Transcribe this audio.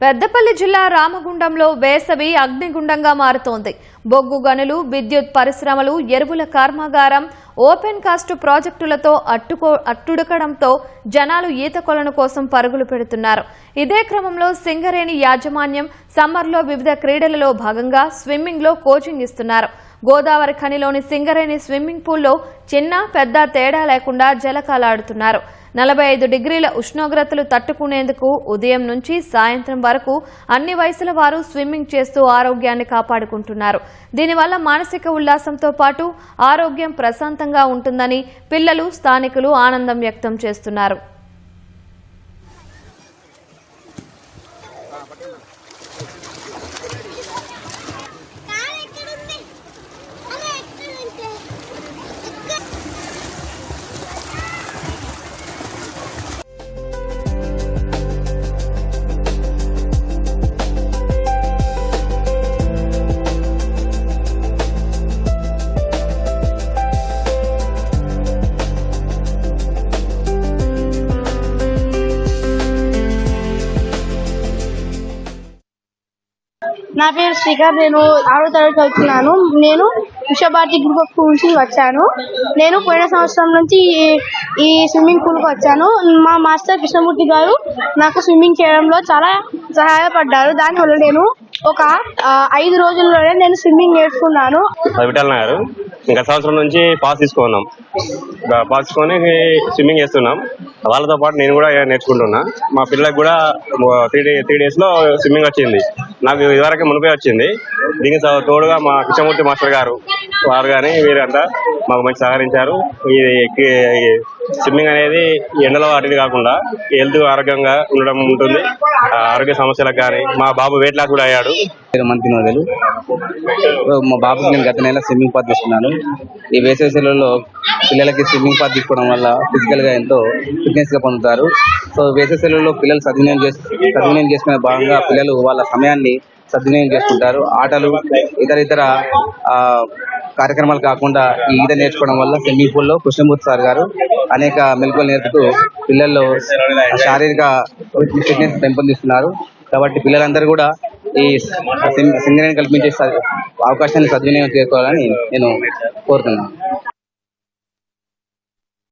పెద్దపల్లి జిల్లా రామగుండంలో వేసవి అగ్నిగుండంగా మారుతోంది. బొగ్గు గనులు, విద్యుత్ పరిశ్రమలు, ఎరువుల కర్మాగారం, ఓపెన్ కాస్ట్ ప్రాజెక్టులతో అట్టుడకడంతో జనాలు ఈత కొలను కోసం పరుగులు పెడుతున్నారు. ఇదే క్రమంలో సింగరేణి యాజమాన్యం సమ్మర్లో వివిధ క్రీడలలో భాగంగా స్విమ్మింగ్ లో కోచింగ్ ఇస్తున్నారు. గోదావరి ఖనిలోని సింగరేణి స్విమ్మింగ్ పూల్లో చిన్న పెద్ద తేడా లేకుండా జలకాలాడుతున్నారు. 45 డిగ్రీల ఉష్ణోగ్రతలు తట్టుకునేందుకు ఉదయం నుంచి సాయంత్రం వరకు అన్ని వయసుల వారు స్విమ్మింగ్ చేస్తూ ఆరోగ్యాన్ని కాపాడుకుంటున్నారు. దీనివల్ల మానసిక ఉల్లాసంతో పాటు ఆరోగ్యం ప్రశాంతంగా ఉంటుందని పిల్లలు, స్థానికులు ఆనందం వ్యక్తం చేస్తున్నారు. నా పేరు శ్రీకర్. నేను 6వ తరగతి చదువుతున్నాను. నేను విశ్వభారతి గ్రూప్ ఆఫ్ స్కూల్ నుంచి వచ్చాను. నేను పోయిన సంవత్సరం నుంచి ఈ స్విమ్మింగ్ పూల్కి వచ్చాను. మా మాస్టర్ కృష్ణమూర్తి గారు నాకు స్విమ్మింగ్ చేయడంలో చాలా సహాయపడ్డారు. దానివల్ల నేను ఒక 5 రోజుల్లోనే నేను స్విమ్మింగ్ నేర్చుకున్నాను. గత సంవత్సరం నుంచి పాస్ తీసుకున్నాం. పాస్ తీసుకొని స్విమ్మింగ్ చేస్తున్నాం. వాళ్ళతో పాటు నేను కూడా నేర్చుకుంటున్నా. మా పిల్లలకు కూడా 3 days లో స్విమ్మింగ్ వచ్చింది. నాకు ఇదివరకు మునిపే వచ్చింది. దీనికి తోడుగా మా కృష్ణమూర్తి మాస్టర్ గారు వారు కానీ వీరంతా మాకు మంచి సహకరించారు. ఇది స్విమ్మింగ్ అనేది ఎండలో అటుది కాకుండా హెల్త్ ఆరోగ్యంగా ఉండడం ఉంటుంది. ఆరోగ్య సమస్యలకు కానీ మా బాబు వెయిట్ లాస్ కూడా అయ్యాడు. మంత్రి మొదలు మా బాబుకి నేను గత నెల స్విమ్మింగ్ పాత్ తీసుకున్నాను. ఈ వేసవి సెలవుల్లో పిల్లలకి స్విమ్మింగ్ పాత్ తీసుకోవడం వల్ల ఫిజికల్ గా ఎంతో ఫిట్నెస్ గా పొందుతారు. సో వేసవి సెలవుల్లో పిల్లలు సద్వినియోగం చేసుకునే భాగంగా పిల్లలు వాళ్ళ సమయాన్ని సద్వినియోగం చేసుకుంటారు. ఆటలు ఇతర కార్యక్రమాలు కాకుండా ఈ ఈత నేర్చుకోవడం వల్ల స్విమ్మింగ్ పూల్ లో కృష్ణమూర్తి సార్ గారు అనేక మెలకువలు నేర్పుతూ పిల్లల్లో శారీరక ఫిట్నెస్ పెంపొందిస్తున్నారు. కాబట్టి పిల్లలందరూ కూడా ఈ సింగరేణి కల్పించే అవకాశాన్ని సద్వినియోగం చేసుకోవాలని నేను కోరుతున్నాను.